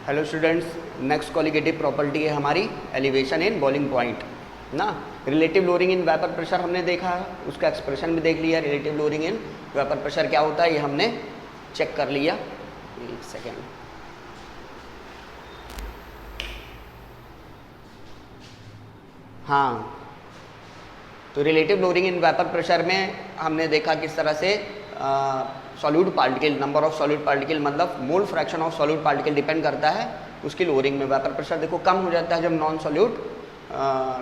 Hello students, next colligative property है हमारी elevation in boiling point ना। Relative lowering in vapour pressure हमने देखा, उसका एक्सप्रेशन भी देख लिया। Relative lowering in vapour pressure क्या होता है ये हमने चेक कर लिया। एक सेकेंड, हाँ, तो relative lowering in vapour pressure में हमने देखा किस तरह से solute particle, number of solute particle मतलब mole fraction of solute particle depend करता है उसकी लोअरिंग में। वेपर प्रेशर देखो कम हो जाता है जब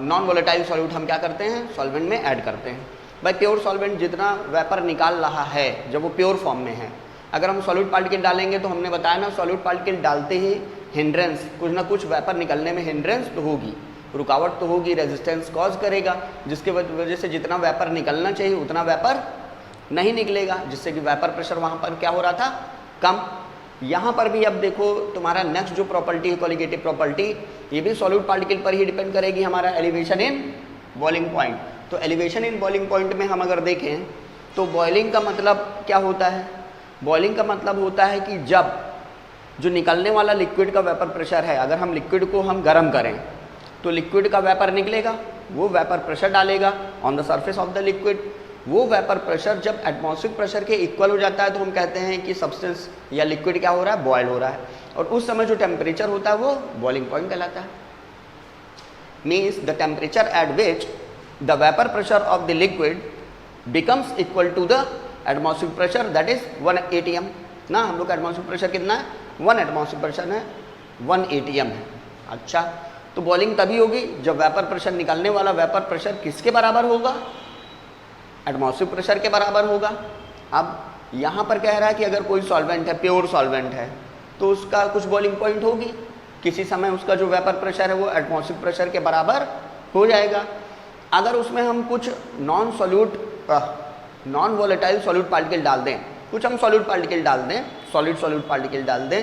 नॉन वोलेटाइल सॉल्यूट हम क्या करते हैं, सॉल्वेंट में ऐड करते हैं। भाई प्योर सॉल्वेंट जितना वेपर निकाल रहा है जब वो प्योर फॉर्म में है, अगर हम सॉल्यूट पार्टिकल डालेंगे तो हमने बताया ना, सॉल्यूट पार्टिकल डालते ही हिंड्रेंस, कुछ ना कुछ वेपर निकलने में हिंड्रेंस तो होगी, रुकावट तो होगी, रेजिस्टेंस कॉज करेगा, जिसके वजह से जितना वेपर निकलना चाहिए उतना वेपर नहीं निकलेगा, जिससे कि वेपर प्रेशर वहाँ पर क्या हो रहा था, कम। यहाँ पर भी अब देखो तुम्हारा नेक्स्ट जो प्रॉपर्टी है कॉलिगेटिव प्रॉपर्टी, ये भी सॉल्यूट पार्टिकल पर ही डिपेंड करेगी, हमारा एलिवेशन इन बॉइलिंग पॉइंट। तो एलिवेशन इन बॉइलिंग पॉइंट में हम अगर देखें तो बॉइलिंग का मतलब क्या होता है, बॉइलिंग का मतलब होता है कि जब जो निकलने वाला लिक्विड का वेपर प्रेशर है, अगर हम लिक्विड को हम गर्म करें तो लिक्विड का वेपर निकलेगा, वो वेपर प्रेशर डालेगा on the surface of the liquid. वो वेपर प्रेशर जब एटमॉस्फेरिक प्रेशर के इक्वल हो जाता है तो हम कहते हैं कि सब्सटेंस या लिक्विड क्या हो रहा है, बॉयल हो रहा है, और उस समय जो टेम्परेचर होता है वो बॉइलिंग पॉइंट कहलाता है। Means the temperature at which the vapour pressure of the liquid becomes equal to the atmospheric pressure, that is 1 atm ना। हम लोग का एटमॉस्फेरिक प्रेशर कितना है, 1 एटमॉस्फेरिक प्रेशर है, 1 atm है। अच्छा, तो बॉइलिंग तभी होगी जब वेपर प्रेशर, निकलने वाला वेपर प्रेशर किसके बराबर होगा, एटमॉस्फेरिक प्रेशर के बराबर होगा। अब यहाँ पर कह रहा है कि अगर कोई सॉल्वेंट है, प्योर सॉल्वेंट है, तो उसका कुछ बॉइलिंग पॉइंट होगी, किसी समय उसका जो वेपर प्रेशर है वो एटमॉस्फेरिक प्रेशर के बराबर हो जाएगा। अगर उसमें हम कुछ नॉन वोलेटाइल सॉल्यूट पार्टिकल डाल दें, कुछ हम सॉल्यूट पार्टिकल डाल दें, सॉल्यूट पार्टिकल डाल दें,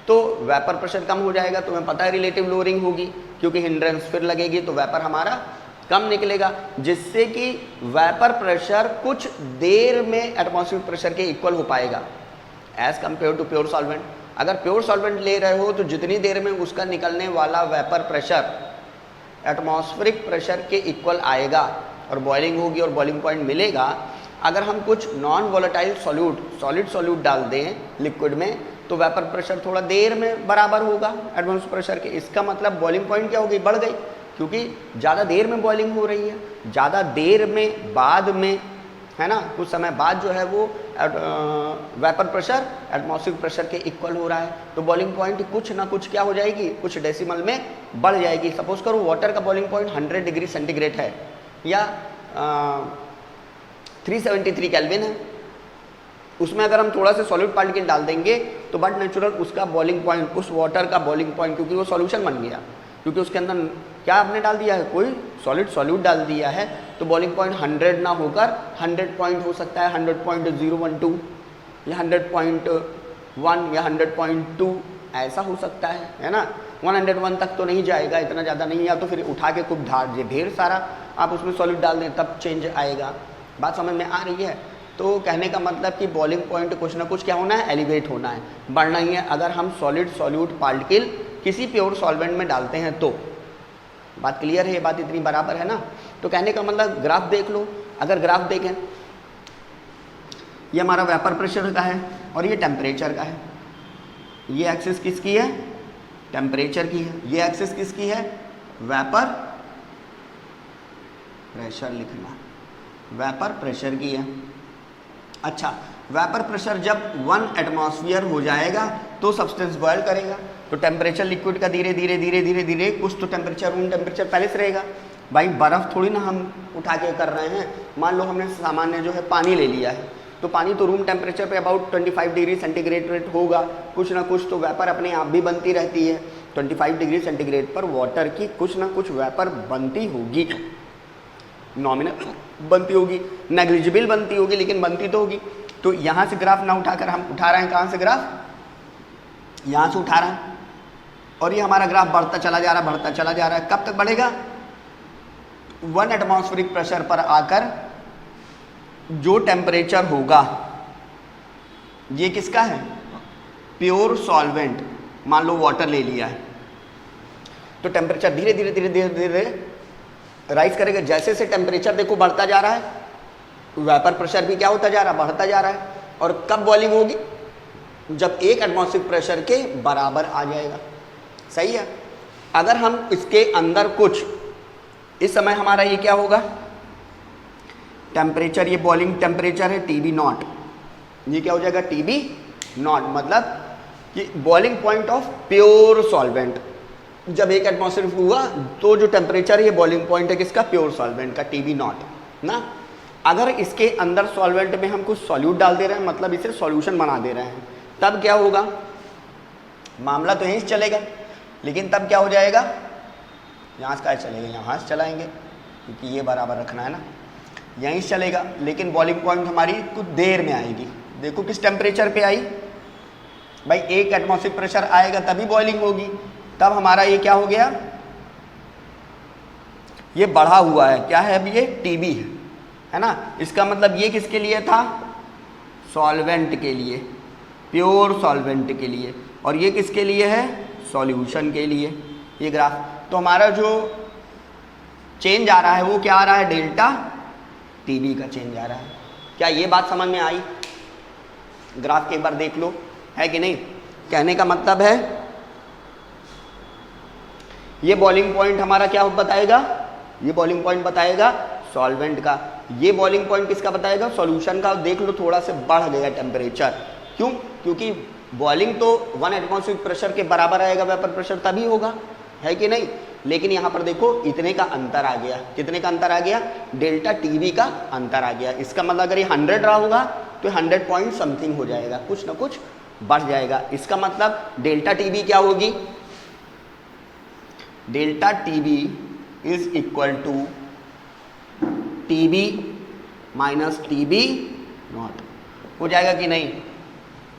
तो वेपर प्रेशर कम हो जाएगा। तो हमें पता है रिलेटिव लोअरिंग होगी, क्योंकि हिंड्रेंस फिर लगेगी तो वेपर हमारा कम निकलेगा, जिससे कि वेपर प्रेशर कुछ देर में एटमॉस्फेरिक प्रेशर के इक्वल हो पाएगा as compare to pure solvent. अगर प्योर सॉल्वेंट ले रहे हो तो जितनी देर में उसका निकलने वाला वेपर प्रेशर एटमॉस्फेरिक प्रेशर के इक्वल आएगा और बॉइलिंग होगी और बॉइलिंग पॉइंट मिलेगा। अगर हम कुछ नॉन वोलेटाइल सॉलिड सॉल्यूट डाल दें लिक्विड में तो वेपर प्रेशर थोड़ा देर में बराबर होगा एटमॉस्फेरिक प्रेशर के। इसका मतलब बॉइलिंग पॉइंट क्या होगी, बढ़ गई, क्योंकि ज़्यादा देर में बॉइलिंग हो रही है, ज़्यादा देर में बाद में, है ना, कुछ समय बाद जो है वो वेपर प्रेशर एटमॉस्फेरिक प्रेशर के इक्वल हो रहा है, तो बॉइलिंग पॉइंट कुछ ना कुछ क्या हो जाएगी, कुछ डेसिमल में बढ़ जाएगी। सपोज करो वाटर का बॉइलिंग पॉइंट 100 डिग्री सेंटीग्रेड है या 373 केल्विन है, उसमें अगर हम थोड़ा सा सॉल्यूट पार्टिकल डाल देंगे तो बट नेचुरल उसका बॉइलिंग पॉइंट, उस वाटर का बॉइलिंग पॉइंट, क्योंकि वो सॉल्यूशन बन गया, क्योंकि उसके अंदर क्या आपने डाल दिया है, कोई सॉल्यूट डाल दिया है, तो बॉइलिंग पॉइंट 100 ना होकर 100 पॉइंट हो सकता है, 100.012 या 100.1 या 100.2 ऐसा हो सकता है ना। 101 तक तो नहीं जाएगा, इतना ज़्यादा नहीं, या तो फिर उठा के खूब ढेर सारा आप उसमें सॉल्यूट डाल दें तब चेंज आएगा। बात समझ में आ रही है? तो कहने का मतलब कि बॉइलिंग पॉइंट कुछ ना कुछ क्या होना है, एलिवेट होना है, बढ़ना ही है, अगर हम सॉल्यूट पार्टिकल किसी प्योर सॉल्वेंट में डालते हैं तो। बात क्लियर है, ये बात इतनी बराबर है ना। तो कहने का मतलब ग्राफ देख लो, अगर ग्राफ देखें, ये हमारा वेपर प्रेशर का है और ये टेम्परेचर का है। ये एक्सिस किसकी है, टेम्परेचर की है, ये एक्सिस किसकी है, वेपर प्रेशर लिखना, वेपर प्रेशर की है। अच्छा, वेपर प्रेशर जब 1 एटमॉस्फेयर हो जाएगा तो सब्सटेंस बॉयल करेगा, तो टेम्परेचर लिक्विड का धीरे धीरे कुछ तो टेम्परेचर, रूम टेम्परेचर पहले से रहेगा। भाई बर्फ़ थोड़ी ना हम उठा के कर रहे हैं, मान लो हमने सामान्य जो है पानी ले लिया है, तो पानी तो रूम टेम्परेचर पे अबाउट 25 डिग्री सेंटीग्रेड होगा, कुछ ना कुछ तो वेपर अपने आप भी बनती रहती है। 25 डिग्री सेंटीग्रेड पर वाटर की कुछ ना कुछ वेपर बनती होगी, नॉमिनल बनती होगी, नेग्लिजिबल बनती होगी, लेकिन बनती तो होगी। तो यहाँ से ग्राफ ना उठाकर हम उठा रहे हैं, कहाँ से ग्राफ, यहाँ से उठा रहे हैं, और ये हमारा ग्राफ बढ़ता चला जा रहा है, कब तक बढ़ेगा, 1 एटमॉस्फेरिक प्रेशर पर आकर जो टेम्परेचर होगा, ये किसका है, प्योर सॉल्वेंट, मान लो वाटर ले लिया है, तो टेम्परेचर धीरे धीरे धीरे धीरे धीरे राइज करेगा। जैसे जैसे टेम्परेचर देखो बढ़ता जा रहा है, वेपर प्रेशर भी क्या होता जा रहा है, बढ़ता जा रहा है। और कब बॉइलिंग होगी, जब 1 एटमॉस्फेरिक प्रेशर के बराबर आ जाएगा। सही है। अगर हम इसके अंदर कुछ, इस समय हमारा ये क्या होगा, टेम्परेचर, ये बॉइलिंग टेम्परेचर है TB नॉट, ये क्या हो जाएगा TB नॉट, मतलब कि boiling point of pure solvent. जब 1 एटमॉस्फेरिक हुआ तो जो टेम्परेचर है, ये बॉइलिंग पॉइंट है किसका, प्योर सॉल्वेंट का, TB नॉट ना। अगर इसके अंदर सॉल्वेंट में हम कुछ सॉल्यूट डाल दे रहे हैं, मतलब इसे सॉल्यूशन बना दे रहे हैं, तब क्या होगा, मामला तो यहीं से चलेगा, लेकिन तब क्या हो जाएगा, यहाँ से क्या चलेगा, यहाँ से चलाएंगे, क्योंकि ये बराबर रखना है ना, यहीं से चलेगा। लेकिन बॉइलिंग पॉइंट हमारी कुछ देर में आएगी। देखो किस टेम्परेचर पे आई भाई, 1 एटमॉस्फेरिक प्रेशर आएगा तभी बॉइलिंग होगी। तब हमारा ये क्या हो गया, ये बढ़ा हुआ है, क्या है, अब ये TB है ना। इसका मतलब ये किसके लिए था, सॉल्वेंट के लिए, प्योर सॉल्वेंट के लिए, और ये किसके लिए है, सॉल्यूशन के लिए। ये ग्राफ तो हमारा जो चेंज आ रहा है वो क्या आ रहा है, डेल्टा TB का चेंज आ रहा है। क्या ये बात समझ में आई, ग्राफ के एक बार देख लो, है कि नहीं। कहने का मतलब है ये बॉइलिंग पॉइंट हमारा क्या बताएगा, ये बॉइलिंग पॉइंट बताएगा सॉल्वेंट का, ये बॉइलिंग पॉइंट किसका बताएगा, सॉल्यूशन का। देख लो थोड़ा से बढ़ गया टेम्परेचर, क्यों, क्योंकि बॉइलिंग तो 1 एटमॉस्फेरिक प्रेशर के बराबर आएगा वेपर प्रेशर, तभी होगा, है कि नहीं। लेकिन यहाँ पर देखो इतने का अंतर आ गया, कितने का अंतर आ गया, डेल्टा TB का अंतर आ गया। इसका मतलब अगर ये 100 रहा होगा तो 100 पॉइंट समथिंग हो जाएगा, कुछ ना कुछ बढ़ जाएगा। इसका मतलब डेल्टा TB क्या होगी, delta TB is equal to TB minus TB naught हो जाएगा कि नहीं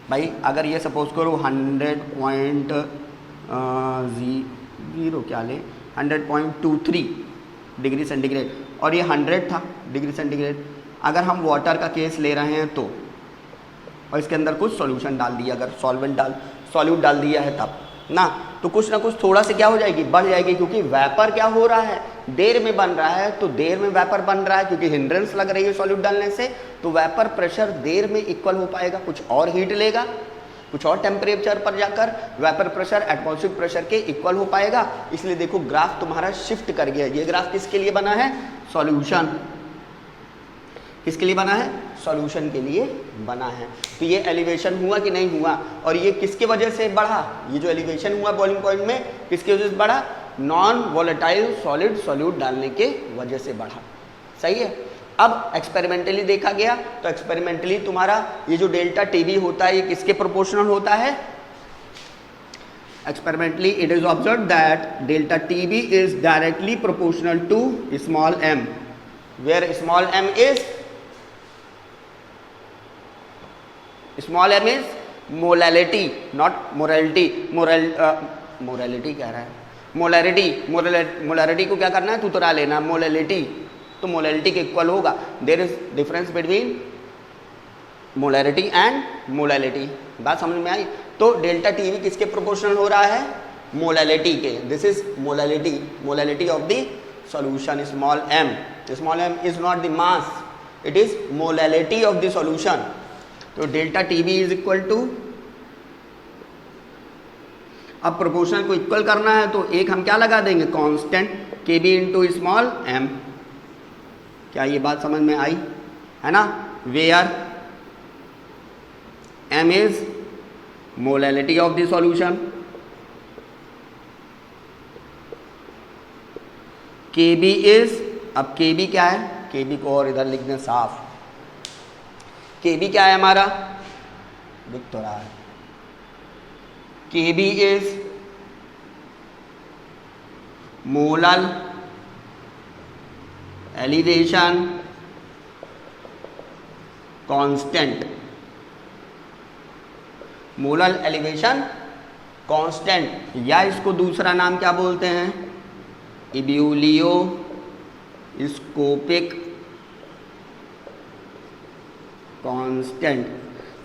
भाई। अगर ये सपोज करो 100.0 क्या ले, 100.23 डिग्री सेंटीग्रेड, और ये 100 था डिग्री सेंटीग्रेड। अगर हम वाटर का केस ले रहे हैं तो, और इसके अंदर कुछ सॉल्यूशन डाल दिया, अगर सॉल्यूट डाल दिया है तब ना, तो कुछ ना कुछ थोड़ा से क्या हो जाएगी, बढ़ जाएगी, क्योंकि वेपर क्या हो रहा है, देर में बन रहा है, तो देर में वेपर बन रहा है, क्योंकि हिंड्रेंस लग रही है सॉल्यूट डालने से, तो वेपर प्रेशर देर में इक्वल हो पाएगा, कुछ और हीट लेगा, कुछ और टेम्परेचर पर जाकर वेपर प्रेशर एटमॉस्फेरिक प्रेशर के इक्वल हो पाएगा। इसलिए देखो ग्राफ तुम्हारा शिफ्ट कर गया। ये ग्राफ किसके लिए बना है, सॉल्यूशन, किसके लिए बना है, सॉल्यूशन के लिए बना है। तो ये एलिवेशन हुआ कि नहीं हुआ, और ये किसके वजह से बढ़ा, ये जो एलिवेशन हुआ बॉइलिंग पॉइंट में किसकी वजह से बढ़ा, नॉन वोलेटाइल सॉलिड सॉल्यूट डालने के वजह से बढ़ा। सही है। अब एक्सपेरिमेंटली देखा गया, तो एक्सपेरिमेंटली तुम्हारा ये जो डेल्टा TB होता है ये किसके प्रोपोर्शनल होता है, experimentally it is observe that delta TB is directly proportional to small m, where small m is molality, not molarity, molarity कह रहा है, मोलैरिटी को क्या करना है, तुतरा लेना, मोलैलिटी, तो मोलैलिटी के इक्वल होगा। There is difference between molarity and molality. बात समझ में आई। तो डेल्टा TB किसके प्रोपोर्शनल हो रहा है, मोलैलिटी के। This is molality of the solution, small m is not the mass, it is molality of the solution. तो delta TB is equal to, अब प्रोपोर्शनल को इक्वल करना है तो एक हम क्या लगा देंगे, constant KB into small m। क्या ये बात समझ में आई है ना, where m is molality of the solution, KB is, अब KB क्या है, KB को और इधर लिख दें साफ, KB क्या है हमारा, दिख तो रहा है, KB is molal elevation constant, molal elevation constant, या इसको दूसरा नाम क्या बोलते हैं, इब्यूलियोस्कोपिक कांस्टेंट।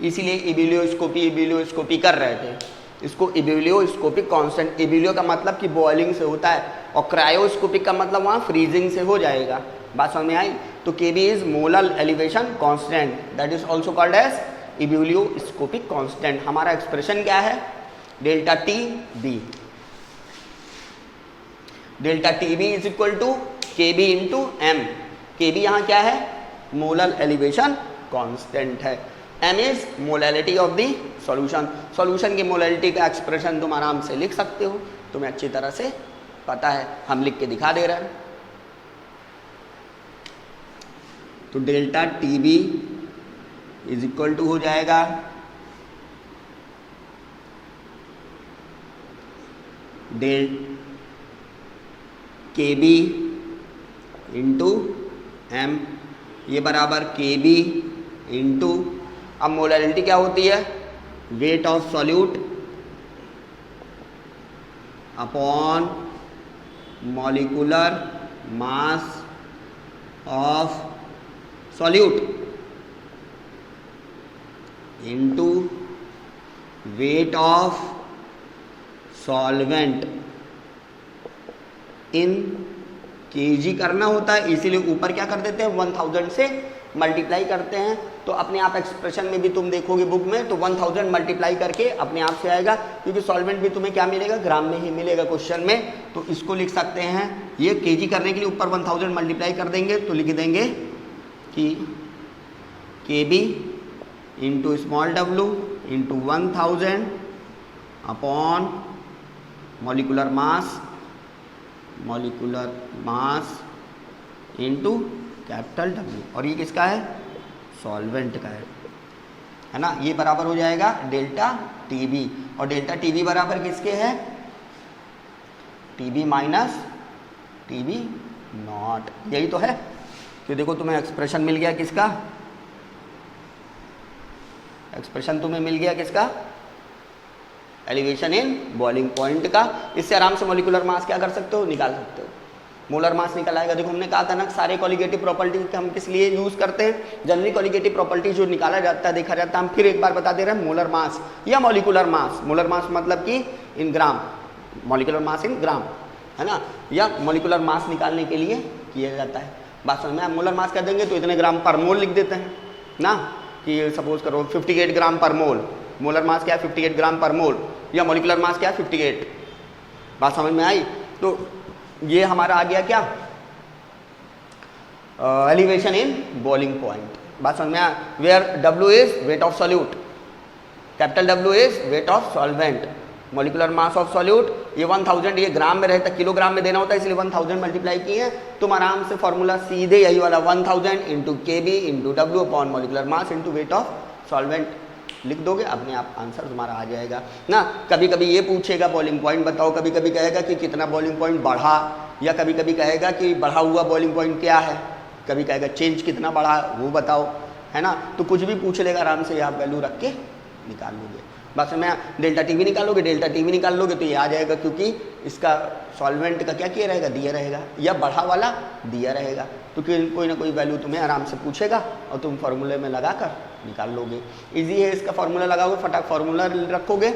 इसीलिए इब्यूलियोस्कोपी कर रहे थे, इसको इब्यूलियोस्कोपिक कांस्टेंट, इब्यूलियो का मतलब कि बॉइलिंग से होता है और क्रायोस्कोपिक का मतलब वहाँ फ्रीजिंग से हो जाएगा। बात समझ में आई? तो K B is molar elevation constant, that is also called as ebullioscopic constant. हमारा एक्सप्रेशन क्या है? Delta T B, delta T B is equal to K B into M. K B यहाँ क्या है? मोलर एलिवेशन कांस्टेंट है। m is molality of the solution. Solution की molality का expression तुम आराम से लिख सकते हो, तुम्हें अच्छी तरह से पता है, हम लिख के दिखा दे रहे हैं। तो delta T B is equal to हो जाएगा डेल के बी इंटू एम, ये बराबर के बी इंटू, अब मोलैलिटी क्या होती है? Wait of solute upon molecular mass of solute into weight of solvent in KG करना होता है, इसीलिए ऊपर क्या कर देते हैं? 1000 से मल्टीप्लाई करते हैं। तो अपने आप एक्सप्रेशन में भी तुम देखोगे बुक में, तो 1000 मल्टीप्लाई करके अपने आप से आएगा, क्योंकि सॉल्वेंट भी तुम्हें क्या मिलेगा? ग्राम में ही मिलेगा क्वेश्चन में। तो इसको लिख सकते हैं, ये केजी करने के लिए ऊपर 1000 मल्टीप्लाई कर देंगे, तो लिख देंगे कि K B into small W into 1000 upon molecular mass into capital W, और ये किसका है? सॉल्वेंट का है ना। ये बराबर हो जाएगा डेल्टा टी बी, और डेल्टा टी बी बराबर किसके है? T B minus T B naught, यही तो है। तो देखो तुम्हें एक्सप्रेशन मिल गया किसका? एक्सप्रेशन तुम्हें मिल गया किसका? एलिवेशन इन बॉइलिंग पॉइंट का। इससे आराम से मॉलिक्यूलर मास क्या कर सकते हो? निकाल सकते हो। मोलर मास निकल आएगा। देखो हमने कहा था ना, सारे कॉलिगेटिव प्रॉपर्टी हम किस लिए यूज करते हैं? जनरली कॉलिगेटिव प्रॉपर्टी जो निकाला जाता है, देखा जाता है। हम फिर एक बार बता दे रहे हैं, मोलर मास या मॉलिक्यूलर मास। मोलर मास मतलब कि इन ग्राम, मॉलिक्यूलर मास इन ग्राम, है ना, या मॉलिक्यूलर मास निकालने के लिए किया जाता है। बात समझ में? मोलर मास कर देंगे तो इतने ग्राम पर मोल लिख देते हैं ना, कि सपोज करो 58 ग्राम पर मोल। मोलर मास क्या है? 58 ग्राम पर मोल, या मॉलिक्यूलर मास क्या है? 58। बात समझ में आई? तो ये हमारा आ गया क्या? Elevation in boiling point. बात समझ में आया? Where W is weight of solute, capital W is weight of solvent, molecular mass of solute, ये 1000, ये ग्राम में रहता है, किलोग्राम में देना होता है, इसलिए 1000 मल्टीप्लाई किए हैं। तुम आराम से फॉर्मूला सीधे यही वाला 1000 into K B into W upon molecular mass into weight of solvent लिख दोगे, अपने आप आंसर तुम्हारा आ जाएगा ना। कभी कभी ये पूछेगा बॉइलिंग पॉइंट बताओ, कभी कभी कहेगा कि कितना बॉइलिंग पॉइंट बढ़ा, या कभी कभी कहेगा कि बढ़ा हुआ बॉइलिंग पॉइंट क्या है, कभी कहेगा चेंज कितना बढ़ा वो बताओ, है ना। तो कुछ भी पूछ लेगा, आराम से आप वैल्यू रख के निकाल लोगे। बस मैं डेल्टा टी भी निकालोगे, डेल्टा टी भी निकाल लोगे तो ये आ जाएगा, क्योंकि इसका सॉल्वेंट का क्या किया रहेगा? दिया रहेगा, या बढ़ा वाला दिया रहेगा। तो कोई ना कोई वैल्यू तुम्हें आराम से पूछेगा और तुम फार्मूले में लगा कर निकाल लोगे। इजी है, इसका फार्मूला लगाओगे, फटाक फार्मूला रखोगे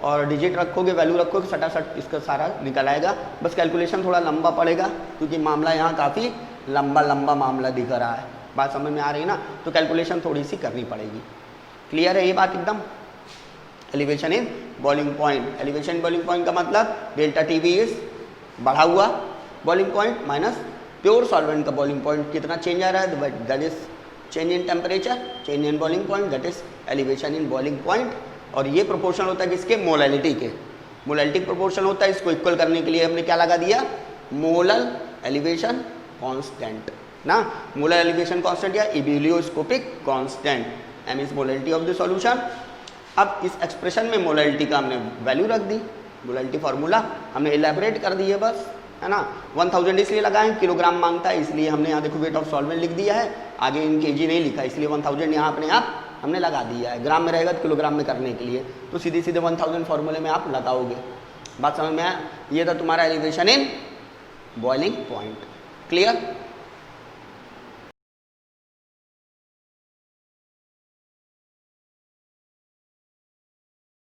और डिजिट रखोगे, वैल्यू रखोगे, फटाफट इसका सारा निकल आएगा। बस कैलकुलेशन थोड़ा लंबा पड़ेगा, क्योंकि मामला यहाँ काफ़ी लंबा मामला दिख रहा है। बात समझ में आ रही है ना? तो कैलकुलेशन थोड़ी सी करनी पड़ेगी। क्लियर है ये बात एकदम? Elevation in boiling point, elevation in boiling point का मतलब डेल्टा टी बी इज बढ़ा हुआ boiling point minus pure solvent का बॉइलिंग पॉइंट कितना चेंज आ रहा है, that is change in temperature, change in boiling point, that is elevation in boiling point. और ये प्रोपोर्शन होता है किसके? मोलैलिटी के। मोलैलिटी प्रोपोर्शन होता है, इसको इक्वल करने के लिए हमने क्या लगा दिया? मोलर एलिवेशन कांस्टेंट ना, मोलर एलिवेशन कांस्टेंट या ebullioscopic constant, M is molality of the solution. अब इस एक्सप्रेशन में मोलैलिटी का हमने वैल्यू रख दी, मोलैलिटी फार्मूला हमने इलेबोरेट कर दी है बस, है ना। 1000 इसलिए लगाएं, किलोग्राम मांगता है इसलिए हमने यहाँ देखो वेट ऑफ सॉल्वेंट लिख दिया है, आगे इन केजी नहीं लिखा, इसलिए 1000 यहाँ अपने आप हमने लगा दिया है। ग्राम में रहेगा तो किलोग्राम में करने के लिए तो सीधे 1000 फार्मूले में आप लगाओगे। बात समझ में आया? ये था तुम्हारा elevation in boiling point. Clear?